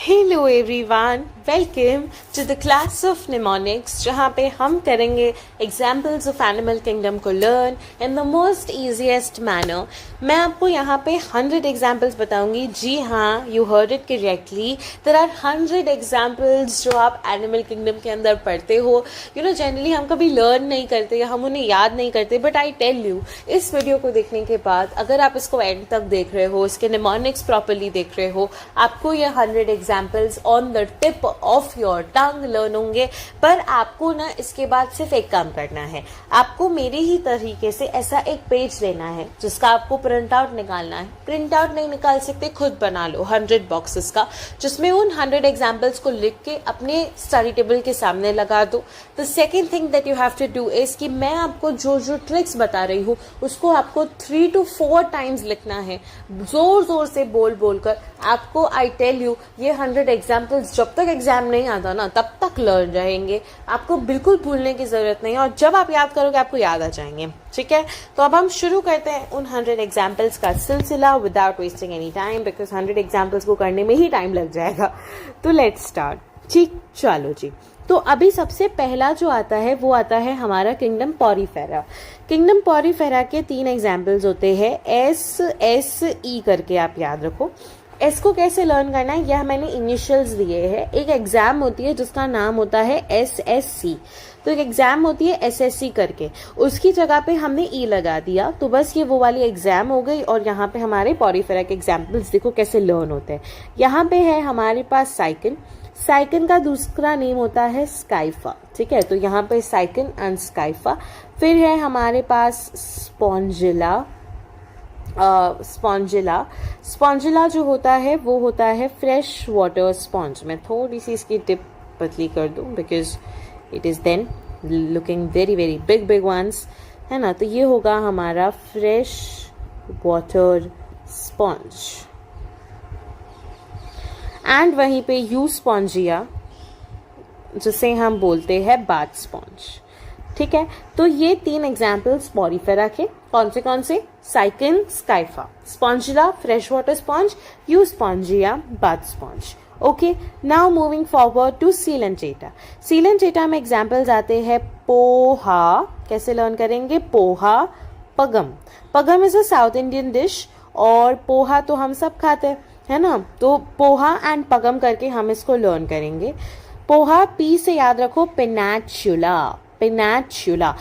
Hello everyone, welcome to the class of mnemonics, जहाँ पे हम करेंगे एग्जाम्पल्स ऑफ एनिमल किंगडम को learn in the most easiest manner. मैं आपको यहाँ पे 100 एग्जाम्पल्स बताऊंगी। जी हाँ, you heard it correctly. There are 100 examples जो आप एनिमल किंगडम के अंदर पढ़ते हो। जनरली हम कभी लर्न नहीं करते या हम उन्हें याद नहीं करते, बट आई टेल यू, इस वीडियो को देखने के बाद अगर आप इसको एंड तक देख रहे हो, इसके निमोनिक्स प्रॉपरली देख रहे हो, आपको ये 100 examples on the tip of your tongue learn होंगे। पर आपको ना इसके बाद सिर्फ एक काम करना है, आपको मेरे ही तरीके से ऐसा एक पेज लेना है जिसका आपको प्रिंट आउट निकालना है। प्रिंट आउट नहीं निकाल सकते, खुद बना लो 100 बॉक्सेस का, जिसमें उन 100 एग्जाम्पल्स को लिख के अपने स्टडी टेबल के सामने लगा दो। The second thing that you have to do is कि मैं आपको जो जो ट्रिक्स बता रही हूँ उसको आपको 3 to 4 टाइम्स लिखना है, जोर जोर से बोल बोल कर। आपको आई टेल यू, ये 100 एग्जाम्पल्स जब तक एग्जाम नहीं आता ना तब तक लर्न रहेंगे। आपको बिल्कुल भूलने की जरूरत नहीं है, और जब आप याद करोगे आपको याद आ जाएंगे। ठीक है, तो अब हम शुरू करते हैं उन 100 एग्जाम्पल्स का सिलसिला without wasting any time, because 100 examples को करने में ही टाइम लग जाएगा। तो लेट्स स्टार्ट। ठीक, चलो जी। तो अभी सबसे पहला जो आता है वो आता है हमारा किंगडम पॉरीफेरा। किंगडम पॉरीफेरा के 3 एग्जाम्पल्स होते हैं, SSE करके आप याद रखो। एस को कैसे लर्न करना है यह मैंने इनिशियल्स दिए हैं। एक एग्जाम होती है जिसका नाम होता है SSC, तो एक एग्जाम होती है SSC करके, उसकी जगह पे हमने E लगा दिया, तो बस ये वो वाली एग्जाम हो गई। और यहाँ पे हमारे पॉरीफेरा के एग्जाम्पल्स देखो कैसे लर्न होते हैं। यहाँ पे है हमारे पास साइकिन, साइकिन का दूसरा नेम होता है स्काइफा। ठीक है, तो यहाँ पे साइकिन एंड स्काइफा। फिर है हमारे पास स्पॉन्जिला। स्पॉन्जिला जो होता है वो होता है फ्रेश वाटर स्पॉन्ज। मैं थोड़ी सी इसकी टिप पतली कर दूं because it is then looking very very big ones, है ना। तो ये होगा हमारा फ्रेश वाटर स्पॉन्ज। एंड वहीं पे यू स्पॉन्जिया, जिसे हम बोलते हैं बाथ स्पॉन्ज। ठीक है, तो ये 3 एग्जाम्पल्स पॉरीफेरा के कौन से Sycon, Scypha, Spongilla fresh water sponge, Euspongia bath sponge. Okay, now moving forward to Coelenterata. Coelenterata में एग्जाम्पल्स आते हैं पोहा। कैसे लर्न करेंगे? पोहा, पगम। पगम is a South Indian dish, और पोहा तो हम सब खाते हैं, है ना। तो पोहा एंड पगम करके हम इसको लर्न करेंगे। पोहा पी से याद रखो पेनाचुला, पेनाचुला।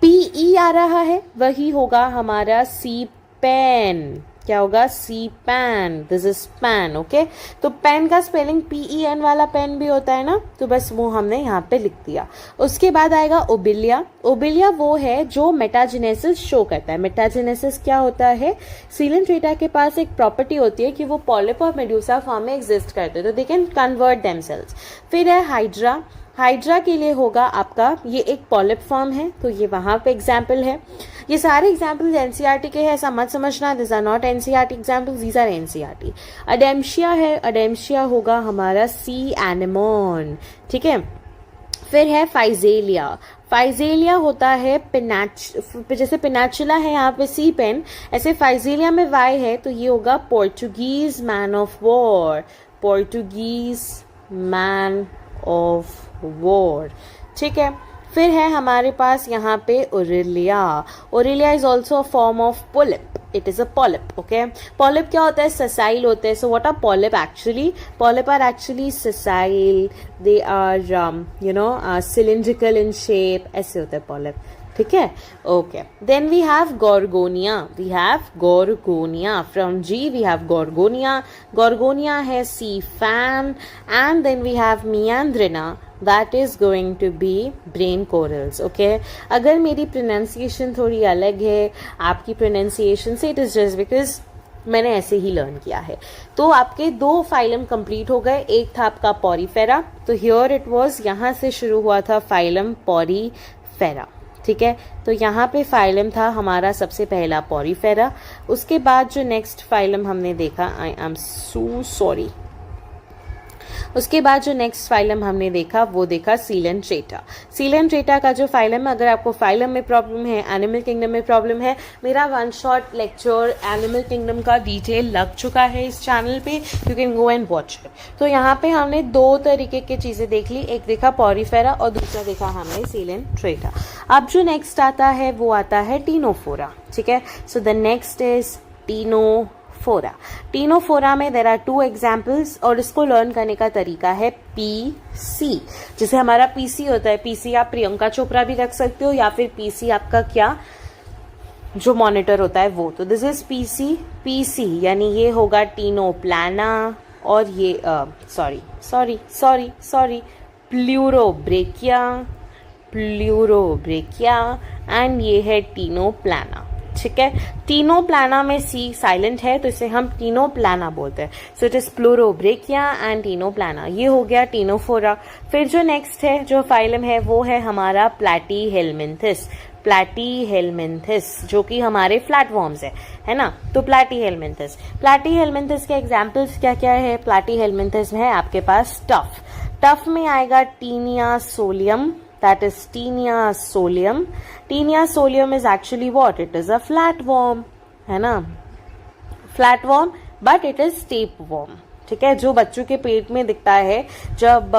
PE आ रहा है, वही होगा हमारा सी पेन। क्या होगा? Sea pen. This is pen. Okay, तो पेन का स्पेलिंग PEN वाला पेन भी होता है ना, तो बस वो हमने यहाँ पे लिख दिया। उसके बाद आएगा ओबिलिया। ओबिलिया वो है जो मेटाजेनेसिस शो करता है। मेटाजेनेसिस क्या होता है? सीलेंट्रेटा के पास एक प्रॉपर्टी होती है कि वो पॉलिप और मेड्यूसा फॉर्म में एग्जिस्ट करते हैं, तो दे कैन कन्वर्ट देमसेल्व्स। फिर है हाइड्रा। हाइड्रा के लिए होगा आपका, ये एक पॉलिप फॉर्म है, तो ये वहां पे एग्जाम्पल है। ये सारे एग्जाम्पल्स NCERT के हैं, ऐसा मत समझना this are not NCERT examples, these are NCERT। Adamsia है, अडेम्शिया होगा हमारा सी एनेमोन। ठीक है, फिर है फाइजेलिया। फाइजेलिया होता है जैसे पिनाचुला है यहाँ पे सी पेन, ऐसे फाइजेलिया में Y है, तो ये होगा Portuguese man of war. Portuguese man of war. ठीक है, फिर है हमारे पास यहाँ पे Aurelia. Aurelia is also a form of polyp, it is a polyp. Okay, polyp क्या होता है? ससाइल होते हैं। So what are polyp actually? Polyp are actually sessile, they are cylindrical in shape, ऐसे होते हैं पॉलिप। ठीक है, okay. Then we have Gorgonia. We have Gorgonia from G we have Gorgonia. Gorgonia है sea fan. And then we have Meandrina, that is going to be brain corals. okay, अगर मेरी pronunciation थोड़ी अलग है आपकी pronunciation से, it is just because मैंने ऐसे ही लर्न किया है। तो आपके 2 फाइलम कंप्लीट हो गए। एक था आपका पॉरीफेरा, तो हियर इट वाज, यहाँ से शुरू हुआ था फाइलम पॉरीफेरा। ठीक है, तो यहाँ पे फाइलम था हमारा सबसे पहला पॉरीफेरा। उसके बाद जो नेक्स्ट फाइलम हमने देखा, आई एम सो सॉरी, उसके बाद जो नेक्स्ट फाइलम हमने देखा वो देखा सीलेंट्रेटा। सीलेंट्रेटा का जो फाइलम है, अगर आपको फाइलम में प्रॉब्लम है, एनिमल किंगडम में प्रॉब्लम है, मेरा 1 शॉट लेक्चर एनिमल किंगडम का डिटेल लग चुका है इस चैनल पे, you can go and watch it. तो यहाँ पे हमने 2 तरीके की चीज़ें देख ली, एक देखा पॉरीफेरा और दूसरा देखा हमने सीलेंट्रेटा। अब जो नेक्स्ट आता है वो आता है टीनोफोरा, ठीक है। So the next is Ctenophora. Ctenophora में देर आर 2 एग्जाम्पल्स और इसको लर्न करने का तरीका है पीसी। जैसे हमारा पीसी होता है, पीसी आप प्रियंका चोपड़ा भी रख सकते हो या फिर पीसी आपका क्या जो मॉनिटर होता है वो। तो दिस इज पीसी। पीसी यानी ये होगा टीनोप्लाना और ये सॉरी प्लूरोब्रेकिया एंड ये है टीनोप्लाना, ठीक है। टीनोप्लाना में सी साइलेंट है तो इसे हम टीनोप्लाना बोलते हैं। So it is Pleurobrachia and Ctenoplana. ये हो गया टीनोफोरा। फिर जो नेक्स्ट है जो फाइलम है वो है हमारा प्लैटीहेलमिन्थिस। प्लैटीहेलमिन्थिस जो कि हमारे फ्लैटवॉर्म्स है ना। तो प्लैटीहेलमिन्थिस के एग्जाम्पल्स क्या क्या है। प्लैटीहेलमिन्थिस में है आपके पास टफ में आएगा Taenia solium, that is Taenia solium. Taenia solium is actually what? It is a flatworm, है ना, flatworm, but it is tapeworm, ठीक है। जो बच्चों के पेट में दिखता है जब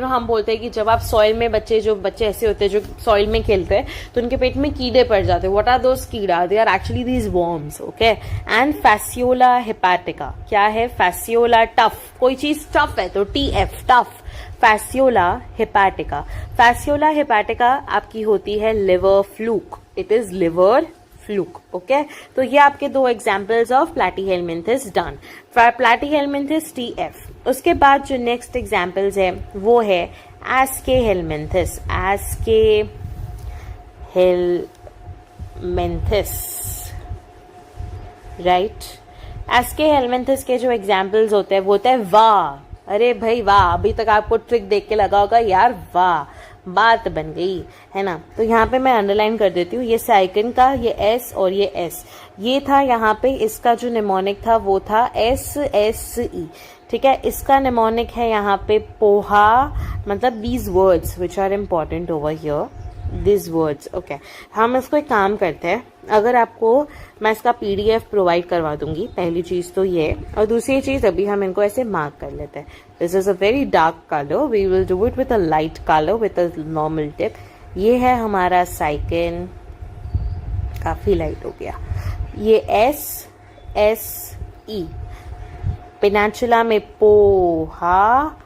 हम बोलते हैं कि जब आप सॉइल में जो बच्चे ऐसे होते हैं जो सॉइल में खेलते हैं तो उनके पेट में कीड़े पड़ जाते हैं। व्हाट आर दोस कीड़ा? They are actually these worms, okay. And Fasciola hepatica क्या है? फैसियोला टफ, कोई चीज टफ है तो TF टफ। फैसियोला हेपाटिका। फैसियोला हेपाटिका आपकी होती है liver fluke, it is liver fluke, okay. तो ये आपके 2 एग्जाम्पल्स ऑफ प्लैटीहेलमिन्थिस डन। प्लैटीहेलमिन्थिस TF। उसके बाद जो नेक्स्ट एग्जाम्पल्स है वो है एस्केहेलमिन्थिस। राइट। एस्केहेलमिन्थिस के जो एग्जाम्पल्स होते हैं वो होता है वाह, अरे भाई वाह। अभी तक आपको ट्रिक देख के लगा होगा यार वाह, बात बन गई, है ना। तो यहाँ पे मैं अंडरलाइन कर देती हूँ, ये साइकिन का ये S और ये S, ये था यहाँ पे। इसका जो निमोनिक था वो था SSE, ठीक है। इसका निमोनिक है यहाँ पे पोहा, मतलब these words which are important over here, this words, okay. हम इसको एक काम करते हैं, अगर आपको मैं इसका PDF प्रोवाइड करवा दूंगी, पहली चीज तो ये, और दूसरी चीज अभी हम इनको ऐसे मार्क कर लेते हैं। This is a very dark colour, we will do it with a light colour with a normal tip. ये है हमारा साइकिन, काफी लाइट हो गया। ये SSE। पेनाचुला में पोहा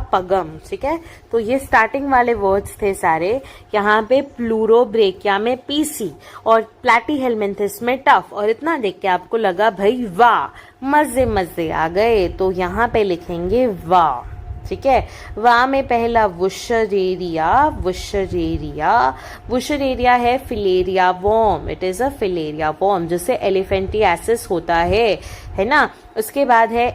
पगम, ठीक है। तो ये स्टार्टिंग वाले वर्ड्स थे सारे। यहाँ पे प्लूरोब्रेकिया में PC और प्लैटीहेलमिन्थिस में टफ। और इतना देख के आपको लगा भाई वाह, मजे आ गए, तो यहाँ पे लिखेंगे वाह, ठीक है। वाह में पहला वुशरेरिया है filaria worm, it is a filaria worm जिससे एलिफेंटियासिस होता है ना। उसके बाद है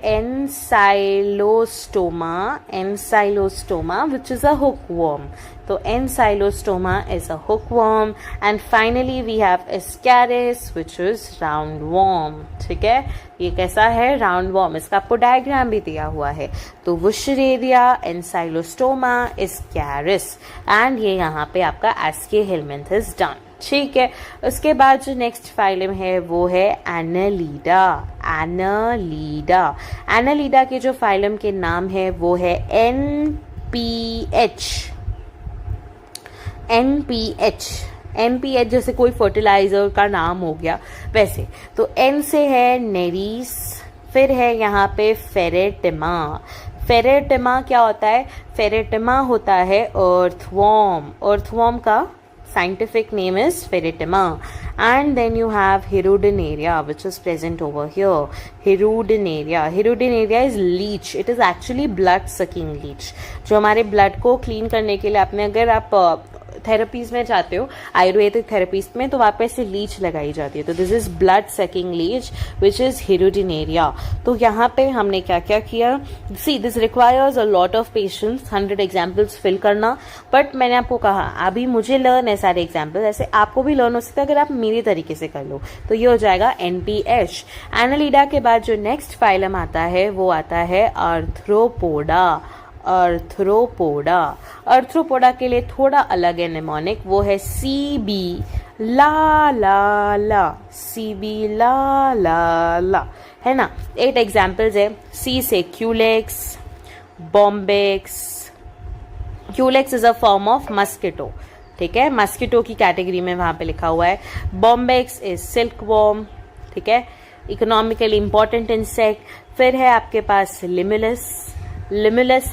एनसाइलोस्टोमा विच इज अ हुकवर्म। तो Ancylostoma is a hookworm. And finally we have Ascaris which is roundworm, ठीक है। ये कैसा है? Roundworm. इसका आपको डायग्राम भी दिया हुआ है। तो वुशरेरिया, एनसाइलोस्टोमा, एस्कैरिस, एंड ये यहाँ पे आपका एस्केहेलमिन्थिस डन, ठीक है। उसके बाद जो नेक्स्ट फाइलम है वो है एनालीडा के जो फाइलम के नाम है वो है NPH जैसे कोई फर्टिलाइजर का नाम हो गया वैसे। तो N से है नेरीस, फिर है यहाँ पे फेरेटिमा क्या होता है? फेरेटिमा होता है अर्थवॉर्म का scientific name is Ferretima. And then you have Hirudinaria which is present over here. Hirudinaria is leech. It is actually blood sucking leech. जो हमारे ब्लड को क्लीन करने के लिए आपने अगर आप थेरेपीज में जाते हो आयुर्वेदिक थेरेपीज में, तो वहाँ पे ऐसे लीच लगाई जाती है, तो this is blood sucking leech which is Hirudinaria. तो यहाँ पे हमने क्या क्या किया, see this requires a lot of patience, 100 examples fill करना, बट मैंने आपको कहा अभी मुझे लर्न है सारे एग्जाम्पल, ऐसे आपको भी लर्न हो सकता है अगर आप मेरी तरीके से कर लो। तो ये हो जाएगा NPH। एनालिडा के बाद जो नेक्स्ट फाइलम आता है वो आता है आर्थ्रोपोडा। आर्थ्रोपोडा के लिए थोड़ा अलग है निमोनिक, वो है CB ला, CB ला, है ना। 8 एग्जाम्पल्स है। C से Culex, Bombyx. Culex is a form of mosquito, ठीक है, मस्किटो की कैटेगरी में वहां पे लिखा हुआ है। बॉम्बेक्स इज सिल्क वॉर्म, ठीक है, इकोनॉमिकली इंपॉर्टेंट इंसेक्ट। फिर है आपके पास लिमुलस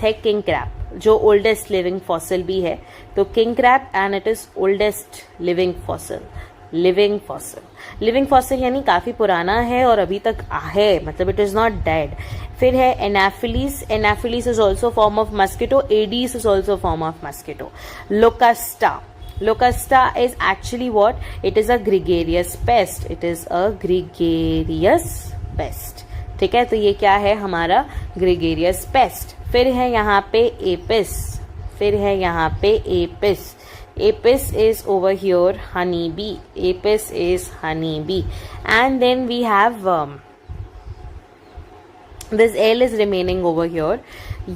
है किंग क्रैब, जो ओल्डेस्ट लिविंग फॉसिल भी है, तो king crab and it is oldest living fossil यानी काफी पुराना है और अभी तक है, मतलब इट इज नॉट डेड। फिर है Anopheles is also form of mosquito, Aedes is also form of mosquito. Locusta is actually what, it is a gregarious pest, ठीक है, तो ये क्या है हमारा ग्रिगेरियस पेस्ट। फिर है यहाँ पे Apis is over here honeybee, apis is honeybee, and then we have this L is remaining over here,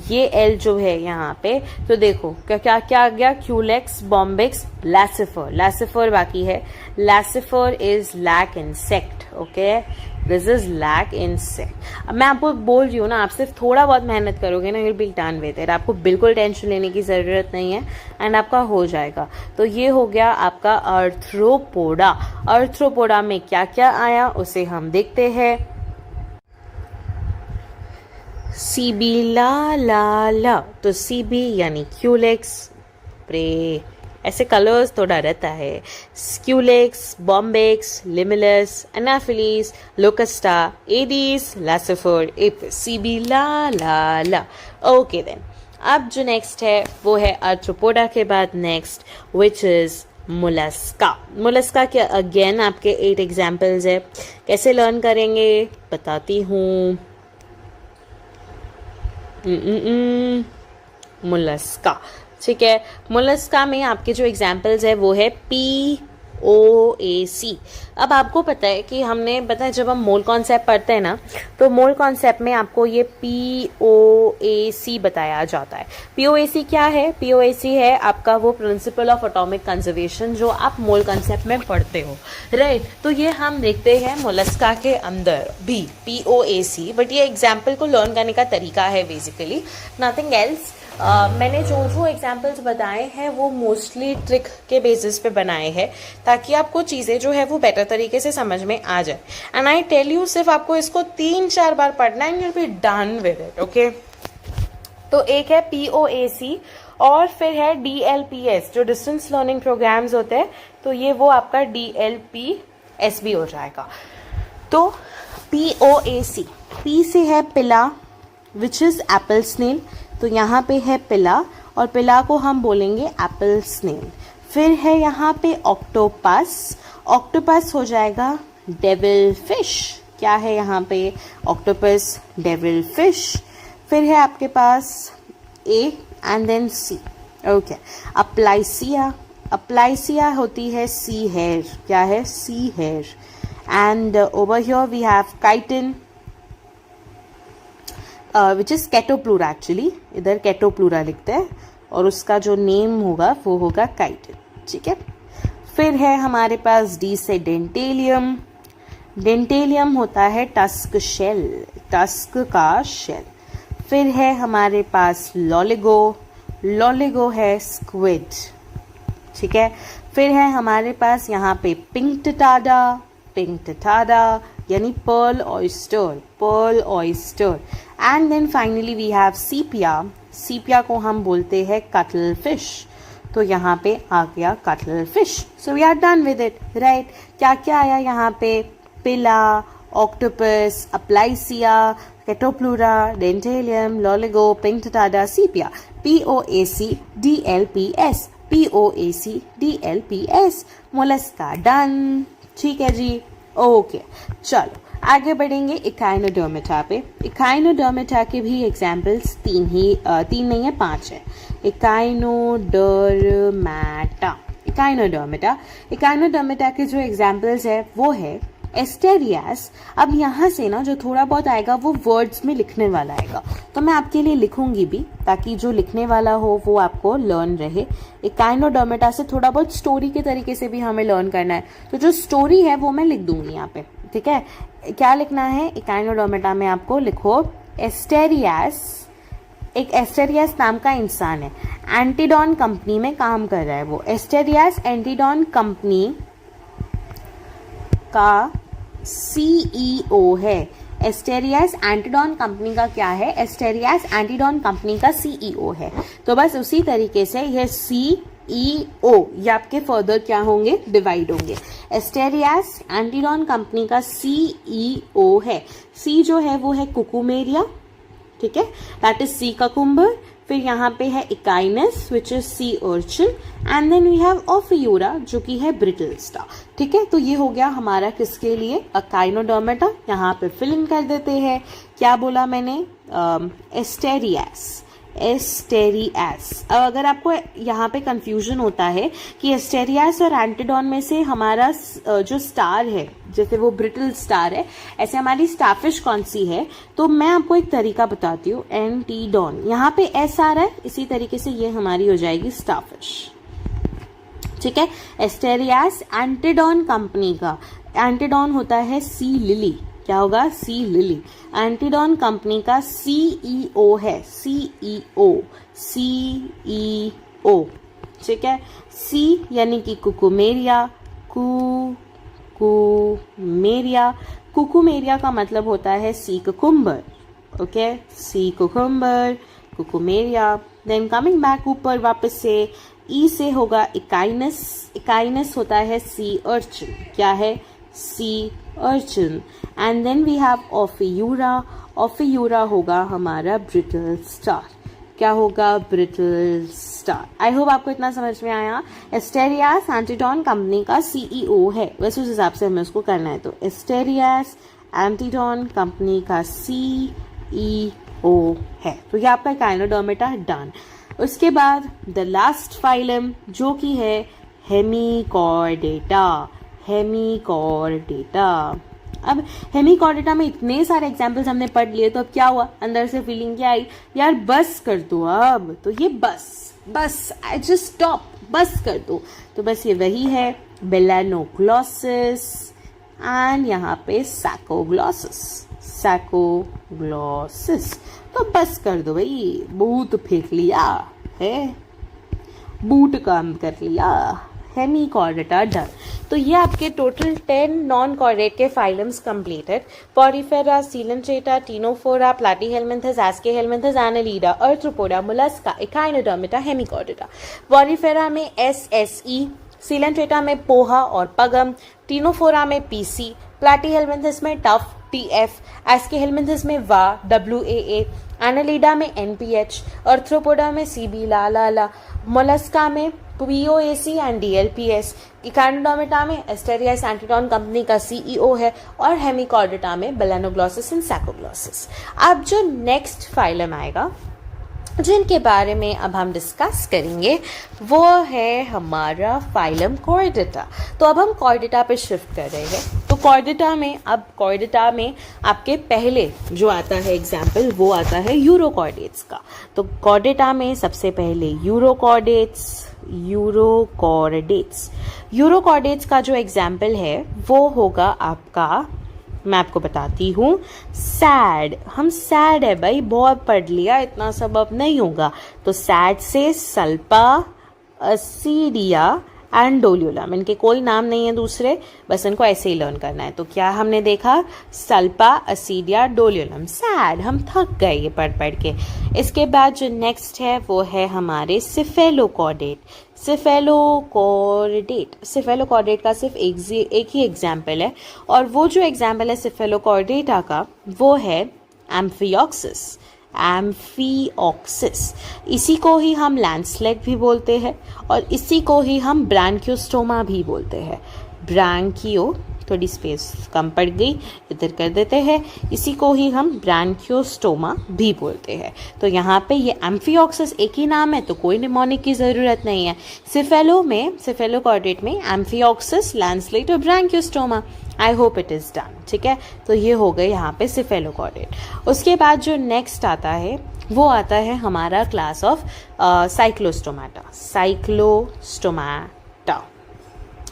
ये L जो है यहाँ पे, तो देखो क्या क्या आ गया, क्यूलेक्स, बॉम्बिक्स, लैसिफर बाकी है, Laccifer is lac insect, okay, this is lac insect. अब मैं आपको बोल रही हूँ ना, आप सिर्फ थोड़ा बहुत मेहनत करोगे ना, you will be done with it, आपको बिल्कुल टेंशन लेने की जरूरत नहीं है एंड आपका हो जाएगा। तो ये हो गया आपका आर्थ्रोपोडा में क्या क्या आया उसे हम देखते हैं। CB ला, तो CB यानी क्यूलेक्स, प्रे, ऐसे कलर्स थोड़ा रहता है, Culex, Bombyx, Limulus, Anopheles, Locusta, Aedes, Laccifer, Apis, CB ला। ओके देन, अब जो नेक्स्ट है वो है आर्थ्रोपोडा के बाद नेक्स्ट विच इज मोलस्का के अगेन आपके 8 एग्जाम्पल्स है। कैसे लर्न करेंगे बताती हूँ। मोलस्का, ठीक है, मोलस्का में आपके जो एग्जाम्पल्स है वो है POAC। अब आपको पता है कि हमने बताया जब हम मोल कॉन्सेप्ट पढ़ते हैं ना, तो मोल कॉन्सेप्ट में आपको ये POAC बताया जाता है। POAC क्या है? POAC है आपका वो प्रिंसिपल ऑफ एटॉमिक कंजर्वेशन जो आप मोल कॉन्सेप्ट में पढ़ते हो, राइट। तो ये हम देखते हैं मोलस्का के अंदर भी POAC, बट ये एग्जाम्पल को लर्न करने का तरीका है बेसिकली, नथिंग एल्स। मैंने जो एग्जाम्पल्स बताए हैं वो मोस्टली ट्रिक के बेसिस पे बनाए हैं ताकि आपको चीज़ें जो है वो बेटर तरीके से समझ में आ जाए। एंड आई टेल यू, सिर्फ आपको इसको 3-4 बार पढ़ना है, you will be done with it, okay. तो एक है POAC और फिर है DLPS जो डिस्टेंस लर्निंग प्रोग्राम्स होते हैं, तो ये वो आपका DLPS भी हो जाएगा। तो POAC, P से है पिला विच इज एप्पल स्नेल, तो यहाँ पे है पिला और पिला को हम बोलेंगे एप्पल स्नेल। फिर है यहाँ पे ऑक्टोपस हो जाएगा डेविल फिश। क्या है यहाँ पे? Octopus, devil fish. फिर है आपके पास A and then C, okay. Aplysia होती है सी हेयर। क्या है? Sea hare. And over here we have chiton which is Chaetopleura, actually इधर कैटोप्लूरा लिखते हैं और उसका जो नेम होगा वो होगा काइटिन, ठीक है। फिर है हमारे पास D से डेंटेलियम। डेंटेलियम होता है टस्क शेल, टस्क का शेल। फिर है हमारे पास लॉलिगो, लॉलिगो है स्क्विड, ठीक है। फिर है हमारे पास यहाँ पे पिंक टटाडा, पिंक टटाडा यानी pearl oyster, pearl oyster. And then finally we have Sepia. Sepia को हम बोलते हैं कटल फिश, तो यहाँ पे आ गया cuttle fish. So we are done with it, right. क्या क्या आया यहाँ पे? Pila, octopus, Aplysia, Chaetopleura, Dentalium, Loligo, Pinctada, Sepia, POAC, DLPS। POACDLPS, Mollusca. Done, ठीक है जी, ओके। चलो आगे बढ़ेंगे इकाइनोडर्मेटा पे। इकाइनोडर्मेटा के भी एग्जाम्पल्स तीन नहीं है, 5 है। इकाइनोडर्मेटा के जो एग्जाम्पल्स है वो है एस्टेरियास। अब यहाँ से ना जो थोड़ा बहुत आएगा वो वर्ड्स में लिखने वाला आएगा, तो मैं आपके लिए लिखूंगी भी ताकि जो लिखने वाला हो वो आपको लर्न रहे। इकाइनोडर्मेटा से थोड़ा बहुत स्टोरी के तरीके से भी हमें लर्न करना है, तो जो स्टोरी है वो मैं लिख दूंगी यहाँ पे, ठीक है। क्या लिखना है इकाइनोडर्मेटा में, आपको लिखो एस्टेरियास। एक एस्टेरियास नाम का इंसान है, एंटीडॉन कंपनी में काम कर रहा है वो। एस्टेरियास एंटीडॉन कंपनी का सीईओ है। एस्टेरियास एंटीडॉन कंपनी का क्या है, एस्टेरियास एंटीडॉन कंपनी का सीईओ है। तो बस उसी तरीके से ये सीईओ ये आपके फर्दर क्या होंगे, डिवाइड होंगे। एस्टेरियास एंटीडॉन कंपनी का सीईओ है। सी जो है वो है कुकुमेरिया, ठीक है, दैट इज सी ककुम्बर। फिर यहाँ पे है Echinus which is sea urchin, and then we have Ophiura जो कि है ब्रिटल स्टार, ठीक है। तो ये हो गया हमारा किसके लिए, इकाइनोडर्मेटा। यहाँ पे फिल इन कर देते हैं, क्या बोला मैंने, एस्टेरियास। अब अगर आपको यहाँ पे कंफ्यूजन होता है कि एस्टेरियास और एंटीडॉन में से हमारा जो स्टार है, जैसे वो ब्रिटल स्टार है, ऐसे हमारी स्टारफिश कौन सी है, तो मैं आपको एक तरीका बताती हूँ। एंटीडॉन, यहाँ पे एस आ रहा है, इसी तरीके से ये हमारी हो जाएगी स्टारफिश, ठीक है। एस्टेरियास एंटीडॉन कंपनी का, एंटीडॉन होता है सी लिली, क्या होगा, सी लिली। एंटीडॉन कंपनी का सीईओ है, सीईओ, ठीक है। सी यानी कि कुकुमेरिया, कुकुमेरिया का मतलब होता है sea cucumber, okay, sea cucumber, Cucumaria. Then coming back ऊपर वापस से ई से होगा इकाइनस होता है सी अर्चिन, क्या है, sea urchin. And then we have Ophiura होगा हमारा ब्रिटल स्टार, क्या होगा, ब्रिटल स्टार। आई होप आपको इतना समझ में आया। एस्टेरियास एंटीडॉन कंपनी का सीईओ है, वैसे उस हिसाब से हमें उसको करना है, तो एस्टेरियास एंटीडॉन कंपनी का सीईओ है। तो ये आपका इकाइनोडर्मेटा डन। उसके बाद द लास्ट फाइलम जो कि है हेमिकॉर्डेटा। अब हेमिकॉर्डेटा में इतने सारे एग्जाम्पल्स हमने पढ़ लिए, तो अब क्या हुआ, अंदर से फीलिंग क्या आई, यार बस कर दो अब, तो ये बस आई जस्ट स्टॉप, बस कर दो। तो बस ये वही है, बेलानोग्लॉसिस एंड यहाँ पे सैकोग्लॉसिस। तो बस कर दो भाई, बूट फेंक लिया है, बूट काम कर लिया। Hemichordata done. तो ये आपके टोटल 10 नॉन कॉर्डेट के phylums completed. Porifera, Coelenterata, Ctenophora, Platyhelminthes, Aschelminthes, Annelida, Arthropoda, Mollusca, Echinodermata, Hemichordata. Porifera में SSE, सीलेंट्रेटा में पोहा और पगम, टीनोफोरा में PC, प्लैटीहेलमिन्थस में टफ TF, एस्केहेलमिन्थस में WAA, एनालिडा में NPH, आर्थ्रोपोडा में CB ला, मोलस्का में POAC एंड DLPS, इकाइनोडर्मेटा में एस्टेरियास एंटीडॉन कंपनी का सीईओ है, और हेमिकॉर्डेटा में बेलानोग्लॉसिस एंड सैकोग्लॉसिस। अब जो नेक्स्ट फाइलम आएगा जिनके बारे में अब हम डिस्कस करेंगे वो है हमारा फाइलम कॉर्डेटा। तो अब हम कॉर्डेटा पे शिफ्ट कर रहे हैं। तो कॉर्डेटा में आपके पहले जो आता है एग्जाम्पल वो आता है यूरोकॉर्डेट्स का। तो कॉर्डेटा में सबसे पहले यूरोकॉर्डेट्स का जो एग्जाम्पल है वो होगा आपका, मैं आपको बताती हूँ, सैड। हम सैड है भाई, बहुत पढ़ लिया, इतना सब अब नहीं होगा। तो सैड से सल्पा, असीडिया एंड डोलियोलम, इनके कोई नाम नहीं है दूसरे, बस इनको ऐसे ही लर्न करना है। तो क्या हमने देखा, सल्पा, असीडिया, डोलियोलम, सैड। हम थक गए ये पढ़ के। इसके बाद जो नेक्स्ट है वो है हमारे सिफेलोकॉर्डेट का सिर्फ एक ही एग्जाम्पल है, और वो जो एग्जाम्पल है सिफेलोकॉर्डेटा का वो है एम्फियोक्सिस। एम्फीऑक्सिस। इसी को ही हम लैंडस्लेग भी बोलते हैं और इसी को ही हम ब्रांकियोस्टोमा भी बोलते हैं। ब्रांकियो, थोड़ी स्पेस कम पड़ गई, इधर कर देते हैं, इसी को ही हम ब्रांकियोस्टोमा भी बोलते हैं। तो यहाँ पे ये एम्फीऑक्सिस एक ही नाम है तो कोई निमोनिक की ज़रूरत नहीं है। सिफेलोकॉर्डेट में एम्फीऑक्सिस, लैंडस्लेट और Branchiostoma. I hope it is done. ठीक है, तो ये हो गए यहाँ पे सिफेलोकॉर्डेट। उसके बाद जो नेक्स्ट आता है वो आता है हमारा क्लास ऑफ साइक्लोस्टोमाटा। साइक्लोस्टोमाटा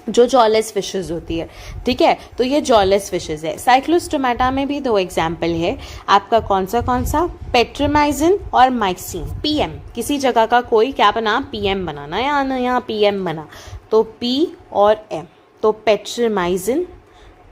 जो जॉलेस फिशेस होती है। ठीक है, तो ये जॉलेस फिशेस है। साइक्लोस्टोमाटा में भी 2 एग्जाम्पल है आपका। कौन सा? पेट्रोमाइजिन और माइक्सिन। पीएम, किसी जगह का कोई क्या बना, पीएम बनाना, यहाँ पीएम बना तो पी और एम, तो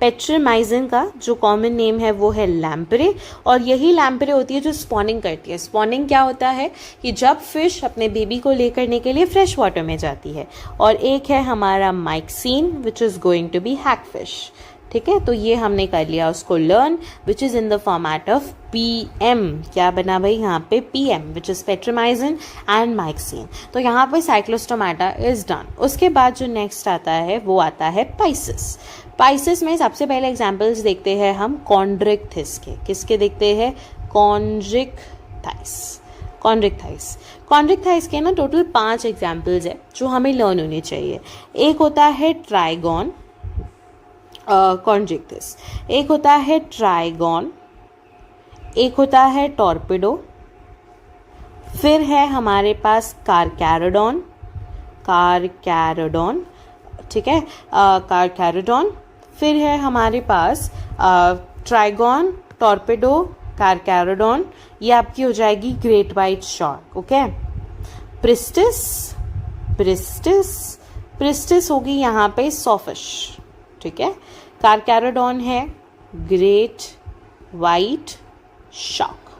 पेट्रोमाइजिन का जो कॉमन नेम है वो है लैम्प्रे, और यही लैम्प्रे होती है जो स्पॉनिंग करती है। स्पॉनिंग क्या होता है कि जब फिश अपने बेबी को ले करने के लिए फ्रेश वाटर में जाती है। और एक है हमारा Myxine which is going to be hagfish. ठीक है, तो ये हमने कर लिया उसको learn, which is in the format of PM. क्या बना भाई यहाँ पे, PM, which is Petromyzon and Myxine. तो यहाँ पे साइक्लोस्टोमाटा इज डन। उसके बाद जो नेक्स्ट आता है वो आता है पाइसिस। पाइसिस में सबसे पहले एग्जाम्पल्स देखते हैं हम कॉन्ड्रिक्थिस के। किसके देखते हैं, कॉन्ड्रिक्थाइस के ना टोटल 5 एग्जाम्पल्स है जो हमें लर्न होने चाहिए। एक होता है ट्राइगॉन कॉन्ड्रिक्थिस, एक होता है ट्राइगॉन, एक होता है टॉर्पिडो, फिर है हमारे पास कारकैरोडॉन, ठीक है, कारकैरोडॉन, फिर है हमारे पास ट्राइगॉन, टॉर्पिडो, कारकैरोडॉन, ये आपकी हो जाएगी great white shark. Okay, priestess होगी यहाँ पे सॉफिश। ठीक है, कारकैरोडॉन है ग्रेट वाइट शार्क।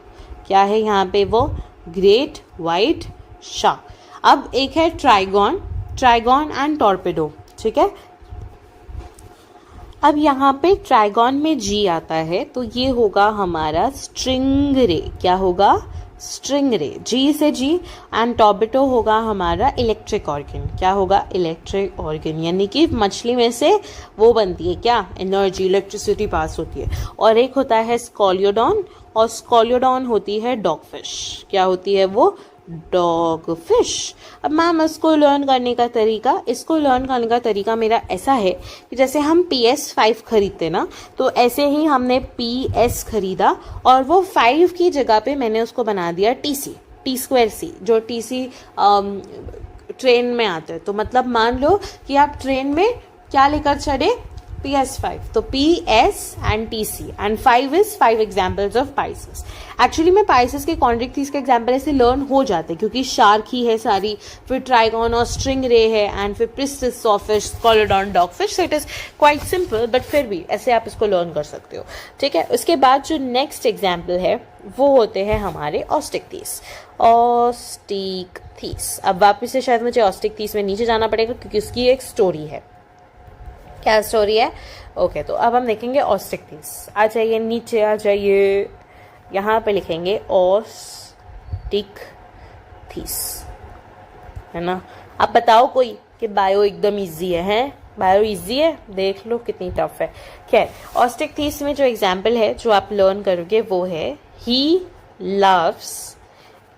क्या है यहाँ पे वो, ग्रेट वाइट शार्क। अब एक है ट्राइगॉन एंड टॉर्पिडो। ठीक है, अब यहाँ पे ट्राइगॉन में जी आता है तो ये होगा हमारा स्ट्रिंगरे। क्या होगा, स्ट्रिंगरे, जी से जी। एंड टॉर्पिडो होगा हमारा इलेक्ट्रिक ऑर्गन। क्या होगा, इलेक्ट्रिक ऑर्गन, यानी कि मछली में से वो बनती है क्या, एनर्जी, इलेक्ट्रिसिटी पास होती है। और एक होता है स्कॉलियोडॉन, और स्कॉलियोडॉन होती है डॉगफिश। क्या होती है वो, डॉगफिश। अब मैम इसको लर्न करने का तरीका मेरा ऐसा है कि जैसे हम PS5 खरीदते ना, तो ऐसे ही हमने PS खरीदा और वो 5 की जगह पे मैंने उसको बना दिया T2C, जो TC ट्रेन में आते हैं। तो मतलब मान लो कि आप ट्रेन में क्या लेकर चढ़े, PS5, तो PS and TC and 5 is 5 examples of Pisces। Actually में पाइसिस के कॉन्ड्रिक्थिस के एग्जाम्पल ऐसे लर्न हो जाते हैं क्योंकि शार्क ही है सारी, फिर ट्राइगॉन और स्ट्रिंगरे है, एंड फिर priestess, sawfish, Scoliodon, dogfish. So it is quite simple, but फिर भी ऐसे आप इसको लर्न कर सकते हो। ठीक है, उसके बाद जो नेक्स्ट एग्जाम्पल है वो होते हैं हमारे ऑस्टिक्थिस। अब वापस से शायद मुझे ऑस्टिक्थिस में नीचे जाना पड़ेगा क्योंकि उसकी एक स्टोरी है। क्या स्टोरी है, ओके, तो अब हम देखेंगे ऑस्टिक्थिस। आ जाइए नीचे, आ जाइए, यहाँ पे लिखेंगे ऑस्टिक्थिस, है ना। अब बताओ कोई कि बायो एकदम इजी है, बायो इजी है, देख लो कितनी टफ है। खैर, ऑस्टिक्थिस में जो एग्जाम्पल है जो आप लर्न करोगे वो है ही लव्स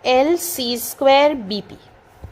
LC²BP।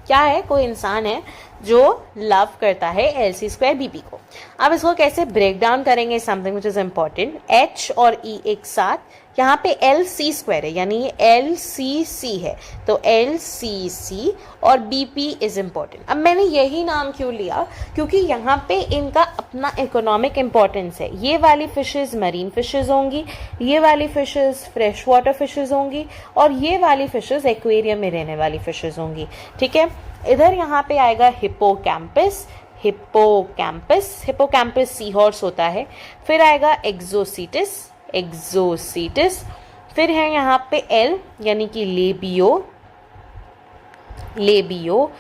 क्या है, कोई इंसान है जो लव करता है LC²BP को। अब इसको कैसे ब्रेक डाउन करेंगे, something which is important. H और E एक साथ, यहाँ पे LC² है यानी ये LCC है, तो LCC और BP इज इम्पॉर्टेंट। अब मैंने यही नाम क्यों लिया, क्योंकि यहाँ पे इनका अपना इकोनॉमिक इम्पॉर्टेंस है। ये वाली फिशेज मरीन फिशेज होंगी, ये वाली फिशेज फ्रेश वाटर फिशेज होंगी, और ये वाली फिशेज एक्वेरियम में रहने वाली फिशेज होंगी। ठीक है, इधर यहाँ पे आएगा हिप्पोकैम्पस सी हॉर्स होता है। फिर आएगा एक्सोसीटिस, फिर है यहाँ पे L यानी कि लेबियो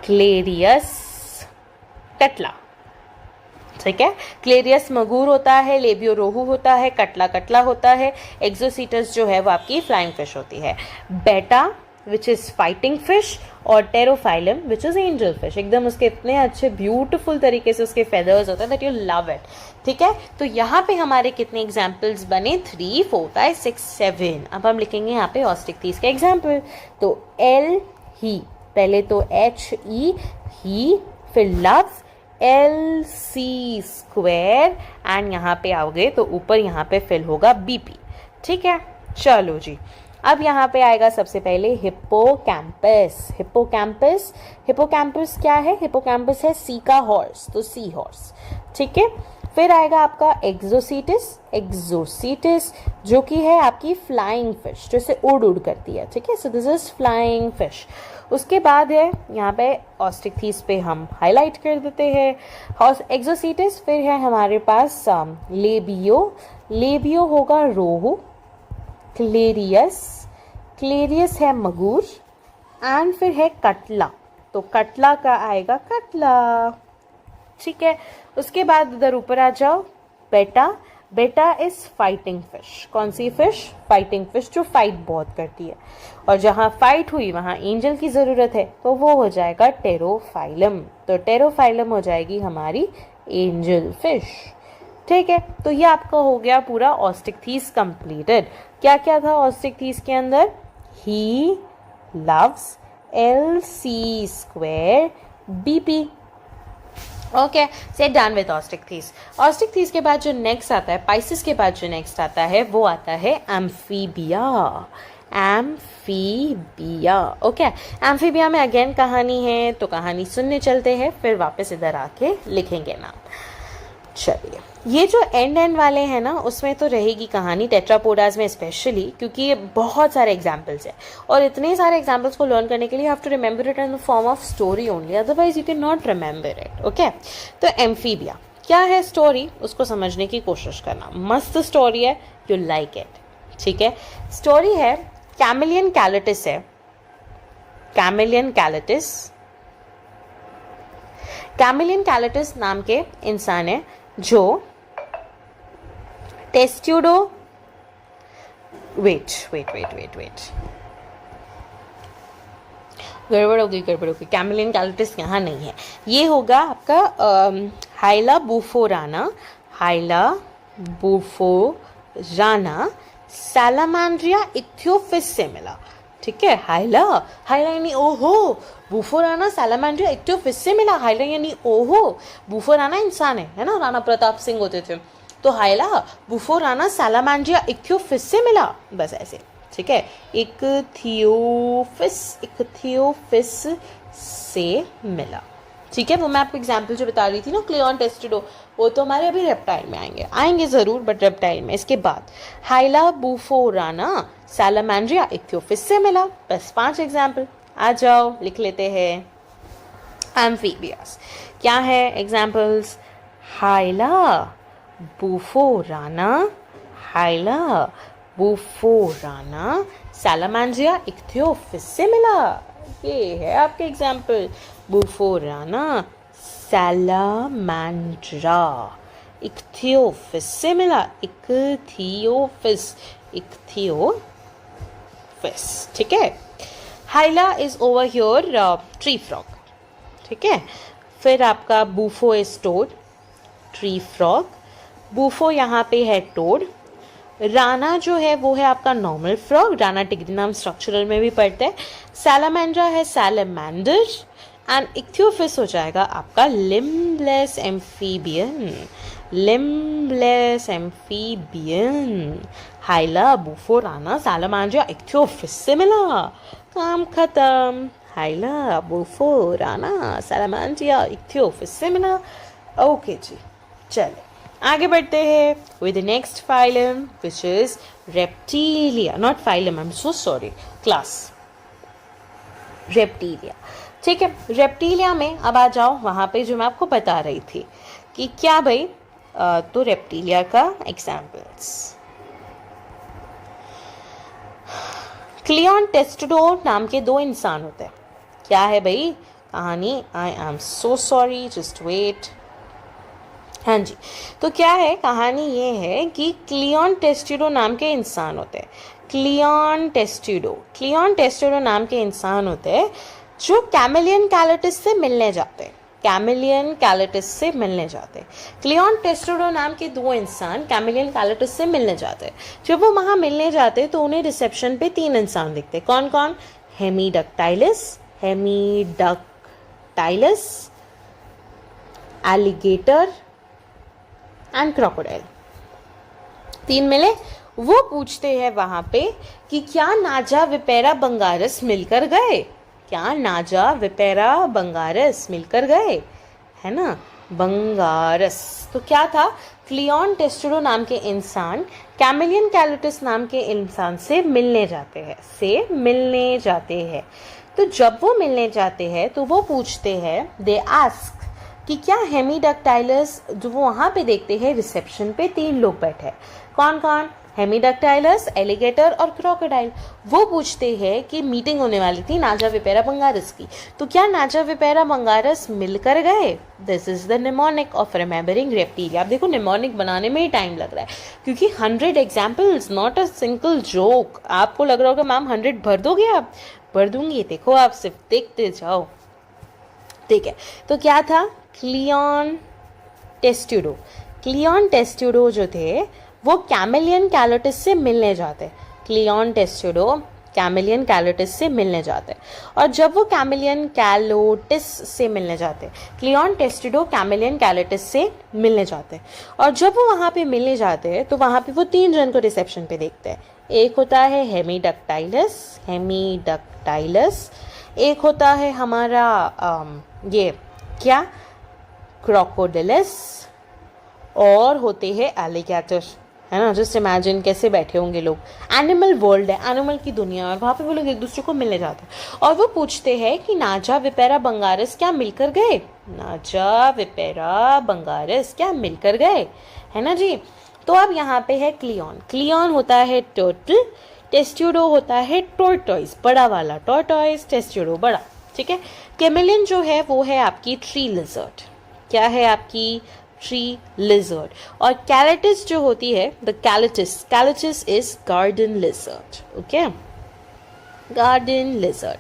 क्लेरियस कटला। ठीक है। क्लेरियस मगूर होता है, लेबियो रोहू होता है, कटला कटला होता है, एक्सोसीटस जो है वो आपकी फ्लाइंग फिश होती है, बेटा विच इज फाइटिंग फिश, और Pterophyllum which is angel fish. एकदम उसके इतने अच्छे ब्यूटीफुल तरीके से उसके फेदर्स होते हैं दैट यू लव इट। ठीक है, तो यहाँ पे हमारे कितने एग्जाम्पल्स बने, 3 4 5 6 7। अब हम लिखेंगे यहाँ पे ऑस्टिक थीस का एग्जाम्पल। तो एल ही, पहले तो एच ई ही, फिर loves L C square, and यहाँ पे आओगे तो ऊपर यहाँ पे फिल होगा बीपी। ठीक है, चलो जी। अब यहाँ पे आएगा सबसे पहले हिप्पोकैम्पस। हिप्पोकैम्पस, हिप्पोकैम्पस क्या है, हिप्पोकैम्पस है सी का हॉर्स, तो सी हॉर्स। ठीक है, फिर आएगा आपका एक्सोसीटस। एक्सोसीटस जो कि है आपकी फ्लाइंग फिश, जो इसे उड़ उड़ करती है। ठीक है, so this is flying fish. उसके बाद है यहाँ पे ऑस्टिक थीस पे हम हाईलाइट कर देते हैं एक्सोसीटस। फिर है हमारे पास लेबियो, लेबियो होगा रोहू, क्लेरियस, क्लेरियस है मगूर, एंड फिर है कटला, तो कटला का आएगा कटला। ठीक है, उसके बाद इधर ऊपर आ जाओ, बेटा, बेटा इज फाइटिंग फिश। कौन सी फिश, फाइटिंग फिश, जो फाइट बहुत करती है, और जहां फाइट हुई वहां एंजल की जरूरत है, तो वो हो जाएगा टेरोफाइलम। तो टेरोफाइलम हो जाएगी हमारी एंजल फिश। ठीक है, तो ये आपका हो गया पूरा ऑस्टिक थीस कंप्लीटेड। क्या क्या था ऑस्टिक थीस के अंदर, he loves L C square BP. Okay, so done with Osteichthyes. Osteichthyes के बाद जो नेक्स्ट आता है, पाइसिस के बाद जो नेक्स्ट आता है वो आता है एम्फीबिया। Amphibia, okay. एम्फीबिया में अगेन कहानी है, तो कहानी सुनने चलते हैं, फिर वापस इधर आके लिखेंगे नाम। चलिए, ये जो एंड वाले हैं ना, उसमें तो रहेगी कहानी, टेट्रापोडास में स्पेशली, क्योंकि ये बहुत सारे एग्जाम्पल्स हैं, और इतने सारे एग्जाम्पल्स को लर्न करने के लिए have to remember it in the form of story only, otherwise you can not remember it. Okay, तो एम्फीबिया क्या है स्टोरी, उसको समझने की कोशिश करना। मस्त स्टोरी है, यू लाइक इट। ठीक है, स्टोरी है कैमिलियन कैलेटिस है, कैमिलियन कैलेटिस, कैमिलियन कैलेटिस नाम के इंसान है जो टेस्ट्यूडो, वेट गड़बड़ होगी, कैमिलियन कैलेटिस यहाँ नहीं है, ये होगा आपका हाइला बुफोराना, हाइला बुफोराना सैलामांड्रिया इक्थियोफिस से मिला। ठीक है, हाइला, हाइला यानी ओहो, बुफोराना सैलामांड्रिया इक्थियोफिस से मिला। हाइला यानी ओहो, बुफोराना इंसान है ना, राणा प्रताप सिंह होते थे, तो हाइला बुफोराना सैलामांड्रिया इक्थियोफिस से मिला, बस ऐसे। ठीक है, इक्थियोफिस से मिला। ठीक है, वो मैं आपको एग्जाम्पल जो बता रही थी ना, क्लियॉन टेस्टिडो, वो तो हमारे अभी रेप्टाइल में आएंगे ज़रूर, बट रेप्टाइल में। इसके बाद हाइला बुफोराना सैलामांड्रिया इक्थियोफिस से मिला। बस 5 एग्जाम्पल, आ जाओ लिख लेते हैं। एम्फीबियास क्या है एग्जाम्पल्स, हाइला बुफोराना, हाइला बुफोराना सैलामांड्रिया इक्थियोफिस से मिला। ये है आपके एग्जाम्पल, बुफोराना सैलामांड्रा इक्थियोफिस से मिला, इक्थियोफिस, ठीक है। Hyla is over here tree frog. ठीक है, फिर आपका Bufo is toad, tree frog, Bufo यहाँ पे है टोड। राना जो है वो है आपका नॉर्मल फ्रॉग, राना टिग्रिनम स्ट्रक्चरल में भी पढ़ते हैं। सैलामेंड्रा है सैलामेंडर, एंड इक्थियोफिस हो जाएगा आपका limbless amphibian, limbless amphibian. हाइला Bufo Rana Salamandra Ichthyophis से मिला, काम खत्म। हाइला बूफो राना सैलामेंड्रा इक्थियोफिस से मिला। ओके जी, चले आगे बढ़ते हैं with the next phylum which is reptilia, not phylum, I'm so sorry, class reptilia। ठीक है, रेप्टीलिया में अब आ जाओ वहाँ पे जो मैं आपको बता रही थी कि क्या भाई, तो रेप्टीलिया का एग्जाम्पल्स, क्लियॉन टेस्टिडो नाम के 2 इंसान होते हैं। क्या है भाई कहानी, I am so sorry, just wait. हाँ जी, तो क्या है, कहानी ये है कि क्लियन टेस्टिडो नाम के इंसान होते हैं। क्लियन टेस्टिडो नाम के इंसान होते हैं जो कैमेलियन कैलेटिस से मिलने जाते हैं। क्लियन टेस्टिडो नाम के दो इंसान कैमेलियन कैलेटिस से मिलने जाते हैं। जब वो वहाँ मिलने जाते हैं तो उन्हें रिसेप्शन पे 3 इंसान दिखते हैं। कौन कौन? हेमीडक्टाइलिस, एलिगेटर एंड क्रोकोडाइल। 3 मिले। वो पूछते हैं वहां पे कि क्या नाजा विपेरा बंगारस मिलकर गए, है ना, बंगारस। तो क्या था, क्लियन टेस्टिडो नाम के इंसान कैमेलियन कैलेटिस नाम के इंसान से मिलने जाते हैं। तो जब वो मिलने जाते हैं तो वो पूछते हैं, दे आस्क, कि क्या हेमीडक्टाइलस, जो वो वहाँ पे देखते हैं रिसेप्शन पे 3 लोग बैठे हैं। कौन कौन? हेमीडक्टाइलस, एलिगेटर और क्रोकोडाइल। वो पूछते हैं कि मीटिंग होने वाली थी नाजा विपेरा बंगारस की, तो क्या नाजा विपेरा बंगारस मिलकर गए? This is the mnemonic of remembering reptilia. आप देखो, निमोनिक बनाने में ही टाइम लग रहा है क्योंकि 100 examples, not a single joke. आपको लग रहा होगा मैम 100 भर दोगे आप? भर दूंगी, देखो आप सिर्फ देखते जाओ। ठीक है, तो क्या था, क्लियन टेस्टिडो जो थे वो कैमेलियन कैलेटिस से मिलने जाते। और जब वो कैमेलियन कैलोटिस से मिलने जाते, और जब वो वहाँ पे मिलने जाते हैं तो वहाँ पे वो 3 जन को रिसेप्शन पे देखते हैं। एक होता है हेमीडक्टाइलस, एक होता है हमारा ये क्या, क्रोकोडिलस, और होते हैं एलिगेटर, है ना। जस्ट इमेजिन कैसे बैठे होंगे लोग। एनिमल वर्ल्ड है, एनिमल की दुनिया, और वहाँ पे वो लोग एक दूसरे को मिलने जाते हैं और वो पूछते हैं कि नाजा विपेरा बंगारस क्या मिलकर गए, है ना जी। तो अब यहाँ पे है क्लियन होता है टर्टल, टेस्टिडो होता है टोर्टॉइस, बड़ा वाला टोर्टॉइस, टेस्टिडो बड़ा, ठीक है। कैमेलियन जो है वो है आपकी ट्री लिजर्ड। क्या है आपकी? Tree lizard. और कैलेटिस जो होती है, the Calotes is garden lizard, okay, garden lizard.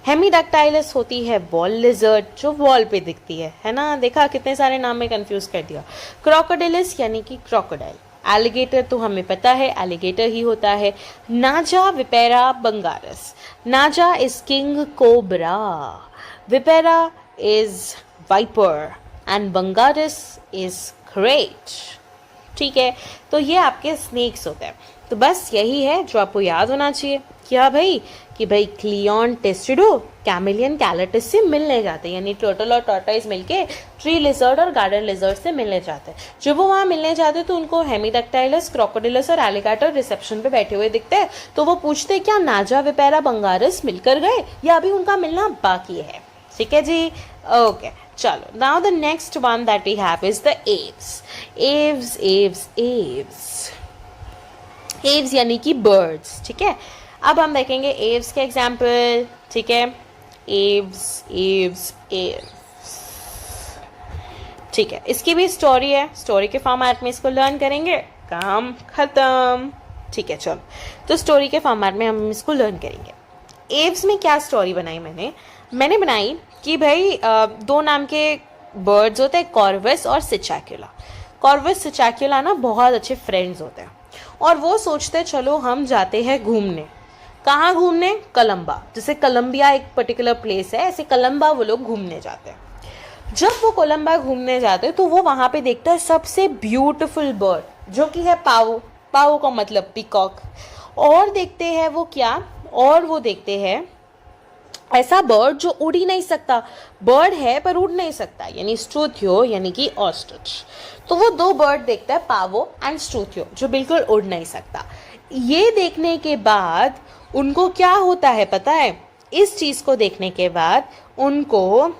Hemidactylus होती है वॉल लिजर्ड, जो वॉल पे दिखती है ना। देखा, कितने सारे नाम में कंफ्यूज कर दिया। क्रोकोडिलस यानी कि क्रोकोडाइल। एलिगेटर तो हमें पता है, एलिगेटर ही होता है। नाजा Vipera Bungarus, Naja is king cobra, Vipera is viper and Bungarus is krait. ठीक है, तो ये आपके स्नेक्स होते हैं। तो बस यही है जो आपको याद होना चाहिए। क्या भाई? कि भाई क्लियन टेस्टिडो कैमेलियन कैलेटिस से मिलने जाते हैं, यानी टर्टल और टॉर्टॉइस मिलके ट्री लिजर्ड और गार्डन लिजर्ड से मिलने जाते हैं। जब वो वहाँ मिलने जाते हैं तो उनको हेमीडक्टाइलस, क्रोकोडिलस और एलिगेटर रिसेप्शन पे बैठे हुए दिखते हैं। तो वो पूछते हैं क्या नाजा विपेरा बंगारस मिलकर गए या अभी उनका मिलना बाकी है। ठीक है जी, ओके चलो। Now the next one that we have is the Aves. Aves यानी कि बर्ड्स। ठीक है, अब हम देखेंगे एव्स के एग्जाम्पल। ठीक है, एव्स। ठीक है, इसकी भी स्टोरी है, स्टोरी के फॉर्मेट में इसको लर्न करेंगे, काम खत्म। ठीक है चलो, तो स्टोरी के फॉर्मेट में हम इसको लर्न करेंगे। एव्स में क्या स्टोरी बनाई मैंने बनाई कि भाई 2 नाम के बर्ड्स होते हैं, कॉर्वस और सिचाक्युला। कॉर्वस सिचाक्युला ना बहुत अच्छे फ्रेंड्स होते हैं और वो सोचते हैं चलो हम जाते हैं घूमने। कहाँ घूमने? कोलंबा। जैसे कोलंबिया एक पर्टिकुलर प्लेस है, ऐसे कोलंबा वो लोग घूमने जाते हैं। जब वो कोलंबा घूमने जाते हैं तो वो वहाँ पे देखता है सबसे ब्यूटीफुल बर्ड जो कि है पाओ। पाओ का मतलब पीकॉक। और देखते हैं वो क्या, और वो देखते हैं ऐसा बर्ड जो उड़ ही नहीं सकता, बर्ड है पर उड़ नहीं सकता, यानी स्ट्रूथियो यानी कि ऑस्ट्रिच। तो वो 2 बर्ड देखता है, पावो एंड स्ट्रूथियो, जो बिल्कुल उड़ नहीं सकता। ये देखने के बाद उनको क्या होता है पता है? इस चीज को देखने के बाद उनको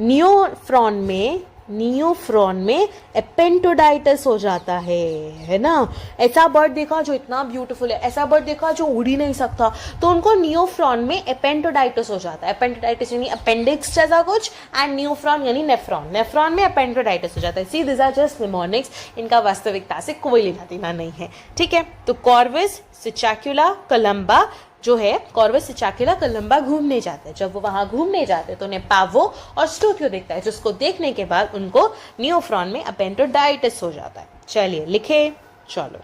न्यूरॉन में नियोफ्रॉन में एपेंटोडाइटिस हो जाता है ना। ऐसा बर्ड देखा जो इतना ब्यूटीफुल है, ऐसा बर्ड देखा जो उड़ ही नहीं सकता, तो उनको नियोफ्रॉन में एपेंटोडाइटिस हो जाता है। एपेंटोडाइटिस यानी अपेंडिक्स जैसा कुछ, एंड नियोफ्रॉन यानी नेफ्रॉन, नेफ्रॉन में एपेंटोडाइटिस हो जाता है। See this are just mnemonics, इनका वास्तविकता से कोई लेना देना नहीं है, ठीक है। तो कॉर्वस सिचाक्युला कोलंबा जो है, कॉर्वस सिचाक्युला कोलंबा घूमने जाते हैं। जब वो वहां घूमने जाते हैं तो उन्हें पावो और स्टूथियो दिखता है, जिसको देखने के बाद उनको नियोफ्रॉन में अपेंटोडाइटिस हो जाता है। चलिए लिखे, चलो।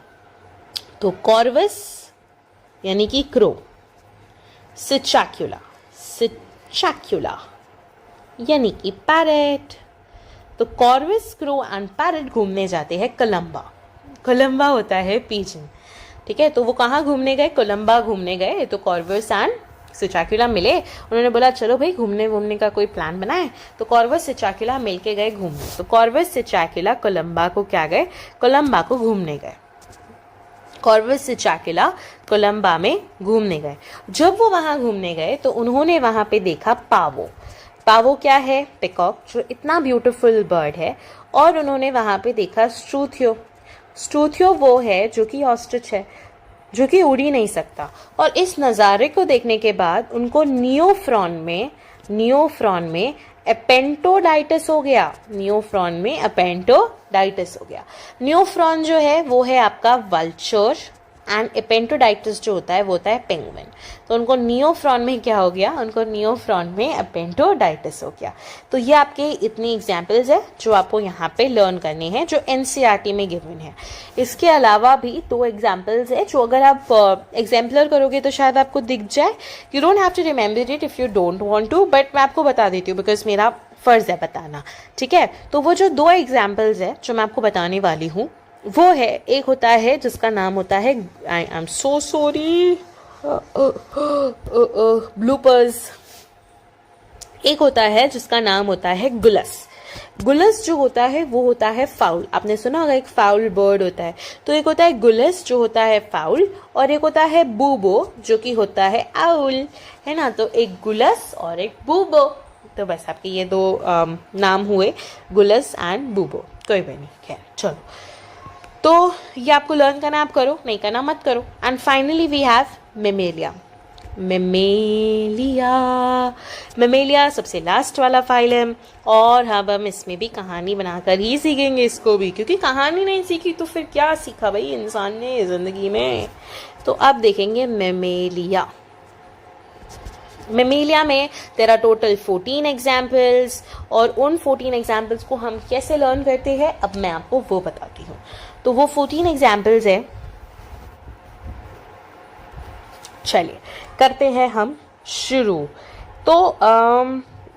तो कॉर्वस यानी कि क्रो, सिचाक्युला, सिचाक्युला यानी कि पैरेट। तो कॉर्वस, क्रो एंड पैरेट घूमने जाते हैं कोलंबा। कोलंबा होता है पीजन, ठीक है। तो वो कहाँ घूमने गए? कोलंबा घूमने गए। तो कॉर्वस एंड सिचाक्युला मिले, उन्होंने बोला चलो भाई घूमने का कोई प्लान बनाए। तो कॉर्वस सिचाक्युला मिलके गए घूमने। तो कॉर्वस सिचाक्युला कोलंबा को क्या गए? कोलंबा को घूमने गए। कॉर्वस सिचाक्युला कोलंबा में घूमने गए। जब वो वहां घूमने गए तो उन्होंने वहां पे देखा पावो। पावो क्या है? पिकॉक, जो इतना ब्यूटीफुल बर्ड है। और उन्होंने वहां पे देखा स्ट्रूथियो। स्ट्रूथियो वो है जो कि ऑस्ट्रिच है, जो कि उड़ ही नहीं सकता। और इस नज़ारे को देखने के बाद उनको नियोफ्रॉन में एपेंटोडाइटिस हो गया। नियोफ्रॉन में एपेंटोडाइटिस हो गया। नियोफ्रॉन जो है वो है आपका वल्चर, एंड एपेंटोडाइटिस जो होता है वो होता है पेंगुइन। तो उनको नियोफ्रॉन में क्या हो गया? उनको नियोफ्रॉन में एपेंटोडाइटिस हो गया। तो ये आपके इतनी एग्जाम्पल्स है जो आपको यहाँ पे लर्न करनी है, जो एनसीईआरटी में गिवन है। इसके अलावा भी 2 एग्जाम्पल्स है जो अगर आप एग्जाम्पलर करोगे तो शायद आपको दिख जाए। You don't have to remember it if you don't want to, but मैं आपको बता देती हूँ बिकॉज मेरा फर्ज है बताना, ठीक है। तो वो जो 2 एग्जाम्पल्स है जो मैं आपको बताने वाली हूँ वो है, एक होता है जिसका नाम होता है, आई एम सो सॉरी, ब्लूपर्स। एक होता है जिसका नाम होता है गुलस। गुलस जो होता है वो होता है फाउल। आपने सुना होगा एक फाउल बर्ड होता है। तो एक होता है गुलस जो होता है फाउल, और एक होता है बूबो जो कि होता है आउल, है ना। तो एक गुलस और एक बूबो। तो बस आपके ये 2 नाम हुए, गुलस एंड बूबो। कोई भी नहीं, खैर चलो। तो ये आपको लर्न करना, आप करो, नहीं करना मत करो। And finally we have Mammalia. Mammalia सबसे लास्ट वाला फाइलम, और हम इसमें भी कहानी बनाकर ही सीखेंगे इसको भी, क्योंकि कहानी नहीं सीखी तो फिर क्या सीखा भाई इंसान ने जिंदगी में। तो अब देखेंगे मेमेलिया। मेमेलिया में देयर आर टोटल 14 एग्जाम्पल्स, और उन 14 एग्जाम्पल्स को हम कैसे लर्न करते हैं अब मैं आपको वो बताती हूँ। तो वो 14 एग्जाम्पल्स है, चलिए करते हैं हम शुरू। तो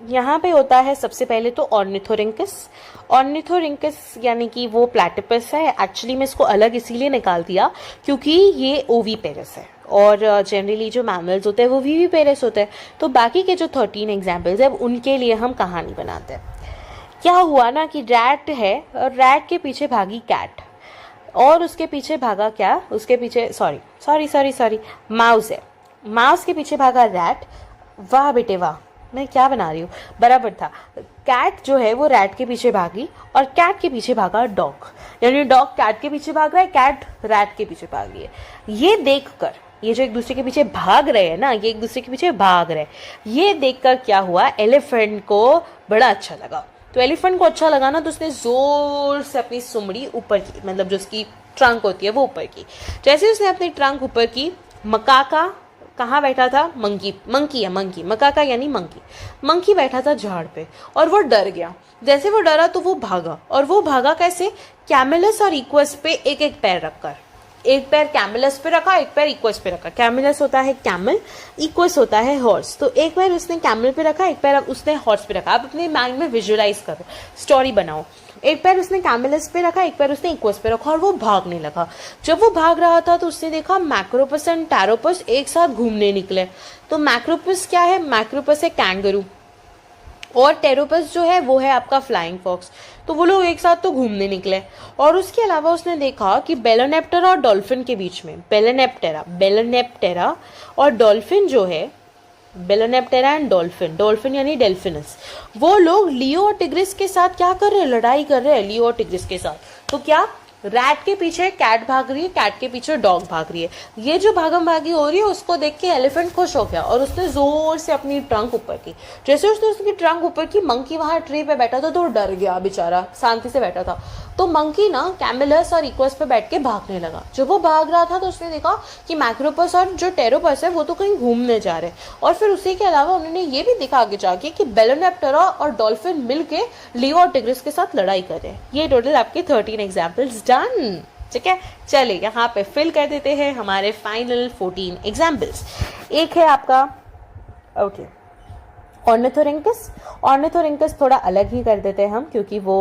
यहाँ पे होता है सबसे पहले तो ऑर्निथोरिंकस। ऑर्निथोरिंकस यानी कि वो प्लैटिपस है। एक्चुअली मैं इसको अलग इसीलिए निकाल दिया क्योंकि ये ओवीपेरस है, और जनरली जो मैमल्स होते हैं वो विविपेरस होते हैं। तो बाकी के जो 13 एग्जाम्पल्स है उनके लिए हम कहानी बनाते हैं। क्या हुआ ना कि रैट है, और रैट के पीछे भागी कैट, और उसके पीछे भागा क्या, उसके पीछे सॉरी माउस है। माउस के पीछे भागा रैट। वाह बेटे वाह, मैं क्या बना रही हूँ, बराबर था। कैट जो है वो रैट के पीछे भागी, और कैट के पीछे भागा डॉग, यानी डॉग कैट के पीछे भाग रहा है, कैट रैट के पीछे भागी है। ये देखकर, ये जो एक दूसरे के पीछे भाग रहे हैं ना, ये एक दूसरे के पीछे भाग रहे हैं, ये देखकर क्या हुआ, एलिफेंट को बड़ा अच्छा लगा। तो एलिफेंट को अच्छा लगा ना, तो उसने जोर से अपनी सुमड़ी ऊपर की, मतलब जो उसकी ट्रंक होती है वो ऊपर की। जैसे उसने अपनी ट्रंक ऊपर की, मकाका कहाँ बैठा था? मंकी है, मकाका यानी मंकी बैठा था झाड़ पे, और वो डर गया। जैसे वो डरा तो वो भागा, और वो भागा कैसे? कैमिलस और इक्वस पे एक एक पैर रखकर। एक पैर कैमिलस पे रखा, एक पैर इक्वस पे रखा। कैमिलस होता है कैमल, इक्वस होता है हॉर्स। तो एक पैर उसने कैमल पे रखा, एक पैर उसने हॉर्स पे रखा। आप अपने माइंड में विजुअलाइज करो, स्टोरी बनाओ। एक पैर उसने कैमिलस पे रखा, एक पैर उसने इक्वस पे रखा, और वो भागने लगा। जब वो भाग रहा था तो उसने देखा मैक्रोपस एंड टैरोपस एक साथ घूमने निकले। तो मैक्रोपस क्या है? मैक्रोपस है कैंगरू, और टेरोपस जो है वो है आपका फ्लाइंग फॉक्स। तो वो लोग एक साथ तो घूमने निकले। और उसके अलावा उसने देखा कि बेलोनेप्टेरा और डॉल्फिन के बीच में, बेलोनेप्टेरा और डॉल्फिन जो है बेलोनेप्टेरा एंड डॉल्फिन, डॉल्फिन यानी डेल्फिनस, वो लोग लियो और टिग्रिस के साथ क्या कर रहे हैं, लड़ाई कर रहे हैं लियो और टिग्रिस के साथ। तो क्या रैट के पीछे कैट भाग रही है, कैट के पीछे डॉग भाग रही है। ये जो भागम भागी हो रही है उसको देख के एलिफेंट खुश हो गया और उसने जोर से अपनी ट्रंक ऊपर की। जैसे उसने उसकी ट्रंक ऊपर की, मंकी वहां ट्री पे बैठा था तो डर गया बेचारा, शांति से बैठा था। तो मंकी ना कैमेलस और इक्वस पे बैठ के भागने लगा। जब वो भाग रहा था तो उसने देखा कि मैक्रोपस और जो टेरोपस है वो तो कहीं घूमने जा रहे हैं। और फिर उसी के अलावा उन्होंने ये भी देखा आगे जाके कि बेलोनेप्टेरा और डॉल्फिन मिलके लियो और टिग्रिस के साथ लड़ाई कर रहे हैं। ये टोटल आपके 13 एग्जाम्पल्स डन। ठीक है, चलिए यहाँ पे फिल कर देते हैं हमारे फाइनल 14 एग्जाम्पल्स। एक है आपका ओके ऑर्निथोरिंकस। ऑर्निथोरिंकस थोड़ा अलग ही कर देते हैं हम क्योंकि वो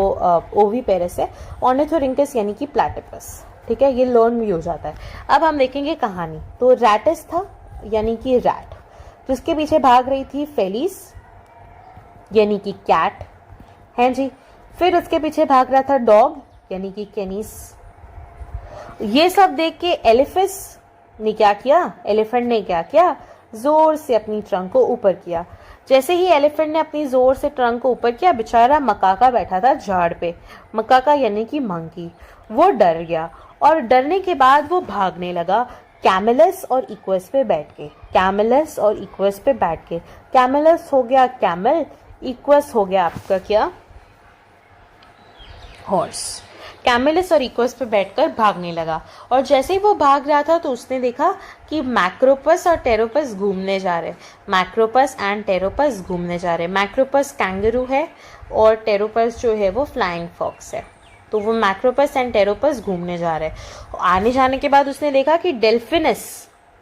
ओवीपेरस है। ऑर्निथोरिंकस यानी कि प्लैटिपस, ठीक है, ये लर्न भी हो जाता है। अब हम देखेंगे कहानी। तो रैटिस था यानी कि रैट, जिसके पीछे भाग रही थी फेलिस यानी कि कैट है जी। फिर उसके पीछे भाग रहा था डॉग यानी कि केनिस। ये सब देख के एलिफिस ने क्या किया, एलिफेंट ने क्या किया, जोर से अपनी ट्रंक को ऊपर किया। जैसे ही एलिफेंट ने अपनी जोर से ट्रंक को ऊपर किया, बेचारा मकाका बैठा था झाड़ पे, मकाका यानी कि मंकी, वो डर गया और डरने के बाद वो भागने लगा कैमेलस और इक्वस पे बैठ के। कैमेलस और इक्वस पे बैठ के, कैमेलस हो गया कैमल, इक्वस हो गया आपका क्या, हॉर्स। कैमेलस और इक्वस पे बैठकर भागने लगा और जैसे ही वो भाग रहा था तो उसने देखा कि मैक्रोपस और टेरोपस घूमने जा रहे। मैक्रोपस एंड टेरोपस घूमने जा रहे। मैक्रोपस कैंगरू है और टेरोपस जो है वो फ्लाइंग फॉक्स है। तो वो मैक्रोपस एंड टेरोपस घूमने जा रहे। आने जाने के बाद उसने देखा कि डेल्फिनस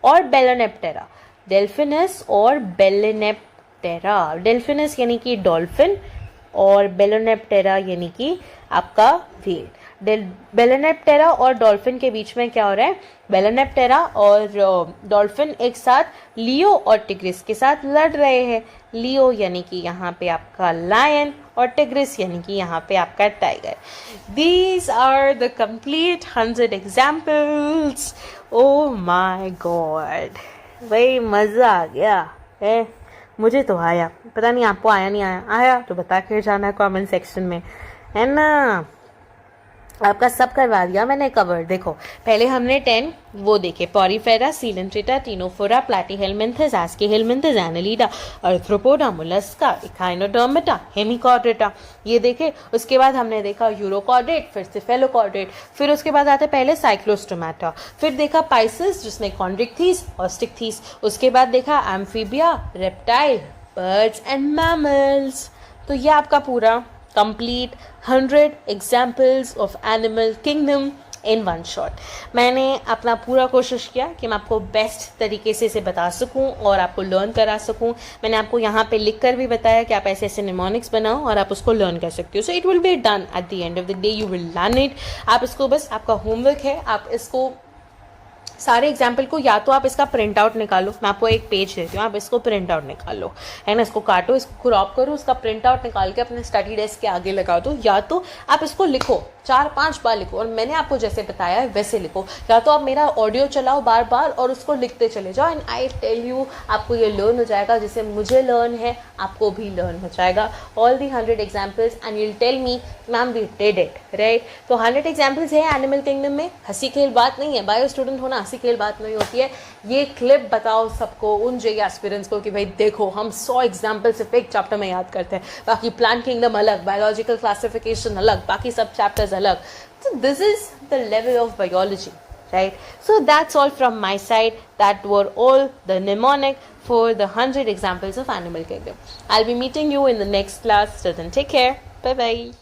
और बेलोनेप्टेरा, डेल्फिनस और बेलोनेप्टेरा, डेल्फिनस यानी कि डॉल्फिन और बेलोनेप्टेरा यानी कि आपका व्हेल। बेलोनेप्टेरा और डॉल्फिन के बीच में क्या हो रहा है, बेलोनेप्टेरा और डॉल्फिन एक साथ लियो और टिग्रिस के साथ लड़ रहे हैं। लियो यानी कि यहाँ पे आपका लायन और टिग्रिस यानी कि यहाँ पे आपका tiger. These are the complete 100 examples. Oh my god, भाई मज़ा आ गया है, मुझे तो आया, पता नहीं आपको आया नहीं आया, आया तो बता के जाना है कमेंट सेक्शन में, है ना। आपका सब करवा दिया मैंने कवर। देखो पहले हमने 10 वो देखे, Porifera, Coelenterata, Ctenophora, Platyhelminthes, Aschelminthes, Annelida, Arthropoda, Mollusca, Echinodermata, Hemichordata, ये देखे। उसके बाद हमने देखा यूरोकॉर्डेट, फिर सिफेलोकॉर्डेट, फिर उसके बाद आते पहले साइक्लोस्टोमाटा, फिर देखा पाइसिस जिसमें कॉन्ड्रिक्थीस, ऑस्टिक्थीस, उसके बाद देखा amphibia, reptile, birds and mammals. तो ये आपका पूरा complete 100 examples of animal kingdom in one shot। मैंने अपना पूरा कोशिश किया कि मैं आपको बेस्ट तरीके से इसे बता सकूं और आपको लर्न करा सकूं। मैंने आपको यहाँ पे लिख कर भी बताया कि आप ऐसे ऐसे निमोनिक्स बनाओ और आप उसको लर्न कर सकते हो। So it will be done at the end of the day, you will learn it. आप इसको बस, आपका होमवर्क है, आप इसको सारे एग्जाम्पल को या तो आप इसका प्रिंट आउट निकालो, मैं आपको एक पेज देती हूँ, आप इसको प्रिंट आउट निकाल लो, है ना, इसको काटो, इसको क्रॉप करो, उसका प्रिंट आउट निकाल के अपने स्टडी डेस्क के आगे लगा दो, या तो आप इसको लिखो 4-5 बार लिखो और मैंने आपको जैसे बताया है वैसे लिखो, या तो आप मेरा ऑडियो चलाओ बार बार और उसको लिखते चले जाओ। एंड आई टेल यू आपको ये लर्न हो जाएगा, जिसे मुझे लर्न है आपको भी लर्न हो जाएगा। All the 100 examples and you'll tell me ma'am we did it, right. तो 100 एग्जाम्पल्स है एनिमल किंगडम में, हंसी खेल बात नहीं है, बायो स्टूडेंट होना हंसी खेल बात नहीं होती है। ये क्लिप बताओ सबको, उन जेई एस्पिरेंट्स को कि भाई देखो हम 100 एग्जाम्पल सिर्फ एक चैप्टर में याद करते हैं, बाकी प्लांट किंगडम अलग, बायोलॉजिकल क्लासिफिकेशन अलग, बाकी सब चैप्टर्स अलग। So this is the level of biology, right? So that's all from my side. That were all the mnemonic for the 100 examples of animal kingdom. I'll be meeting you in the next class. So then take care. Bye bye.